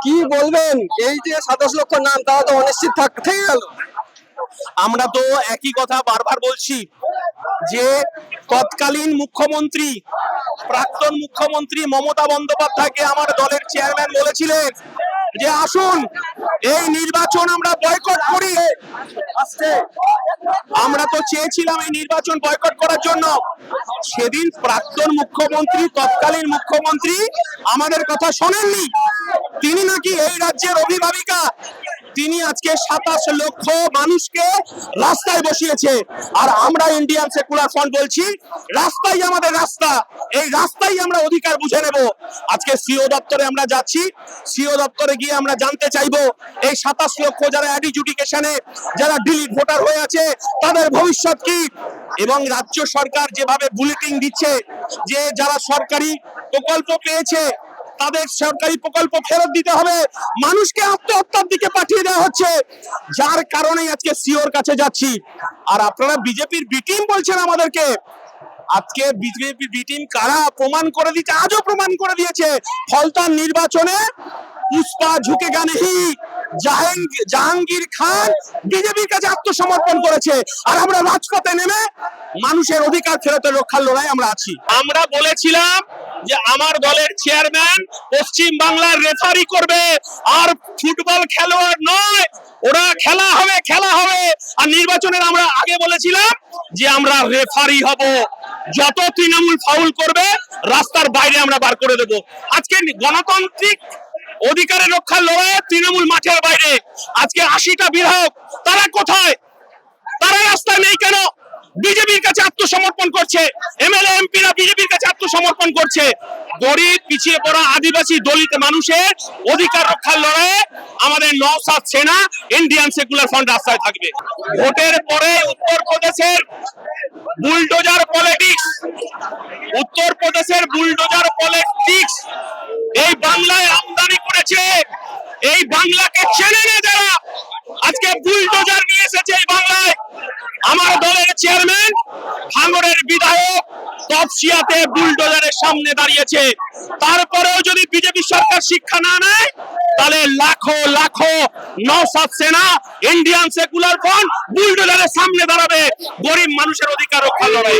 কি বলবেন? এই যে 27 লক্ষ নাম, তারা তো অনিশ্চিত থেকে গেল। আমরা তো একই কথা বারবার বলছি যে তৎকালীন মুখ্যমন্ত্রী, প্রাক্তন মুখ্যমন্ত্রী মমতা বন্দ্যোপাধ্যায়কে আমার দলের চেয়ারম্যান বলেছিলেন যে আসুন এই নির্বাচন আমরা বয়কট করি। আমরা তো চেয়েছিলাম এই নির্বাচন বয়কট করার জন্য। সেদিন প্রাক্তন মুখ্যমন্ত্রী, তৎকালীন মুখ্যমন্ত্রী আমাদের কথা শোনেননি। তিনি নাকি এই রাজ্যের অভিভাবিকা। তিনি আজকে 27 লক্ষ মানুষকে রাস্তায় বসিয়েছে। আর আমরা ইন্ডিয়ান সেকুলার ফ্রন্ট বলছি রাস্তাই আমাদের রাস্তা, এই রাস্তাই আমরা অধিকার বুঝে নেব। আজকে সিও দপ্তরে আমরা যাচ্ছি, সিও দপ্তরে গিয়ে আমরা জানতে চাইবো এই 27 লক্ষ যারা অ্যাডিজুডিকেশনে, যারা ডিলিট ভোটার হয়ে আছে, তাদের ভবিষ্যৎ কি। এবং রাজ্য সরকার যেভাবে বুলেটিন দিচ্ছে যে যারা সরকারি প্রকল্প পেয়েছে তাদের সরকারি প্রকল্প ফেরত দিতে হবে, মানুষকে আত্মহত্যার দিকে পাঠিয়ে দেওয়া হচ্ছে, যার কারণে আজকে সিওর কাছে যাচ্ছি। আর আপনারা বিজেপির বি টিম বলছেন আমাদেরকে। আজকে বিজেপি বি টিম কারা প্রমাণ করে দিচ্ছে, আজও প্রমাণ করে দিয়েছে। ফলতার নির্বাচনে পুষ্পা ঝুঁকেগা নেহি, জাহাঙ্গীর খান বিজেপির কাছে আত্মসমর্পণ করেছে। আর আমরা রাজপথে নেমে মানুষের অধিকার ফেরতের রক্ষার লড়াই আমরা আছি। আমরা বলেছিলাম যে আমার দলের চেয়ারম্যান পশ্চিম বাংলার রেফারি করবে, আর ফুটবল খেলোয়াড় নয়। ওরা খেলা হবে। আর নির্বাচনের আমরা আগে বলেছিলাম যে আমরা রেফারি হব, যত তৃণমূল ফাউল করবে রাস্তার বাইরে আমরা বার করে দেব। আজকে গণতান্ত্রিক অধিকারের রক্ষার লড়াই তৃণমূল মাঠের বাইরে। আজকে 80টা বিধায়ক তারা কোথায়? তারা রাস্তায় নেই কেন? বিজেপির কাছে আত্মসমর্পণ করছে। এমএলএ এমপিরা বিজেপির কাছে আত্মসমর্পণ করছে। গরিব, পিছিয়ে পড়া, আদিবাসী, দলিত মানুষের অধিকার রক্ষার লড়াইয়ে আমাদের নওশাদ সেনা, ইন্ডিয়ান সেকুলার ফ্রন্ট রাস্তায় থাকবে। ভোটের পরে উত্তরপ্রদেশের বুলডোজার পলিটিক্স এই বাংলায় আমদানি করেছে। এই বাংলাকে চেনে না যারা, আজকে বুলডোজার নিয়ে এসেছে এই বাংলায়। আমার দলের চেয়ারম্যান, ভাঙড়ের বিধায়ক তপসিয়াতে বুলডোজারের সামনে দাঁড়িয়েছে। তারপরেও যদি বিজেপি সরকার শিক্ষা না নেয়, তাহলে লাখো নওশাদ সেনা, ইন্ডিয়ান সেকুলার ফ্রন্ট বুলডোজারের সামনে দাঁড়াবে গরিব মানুষের অধিকার রক্ষার লড়াই।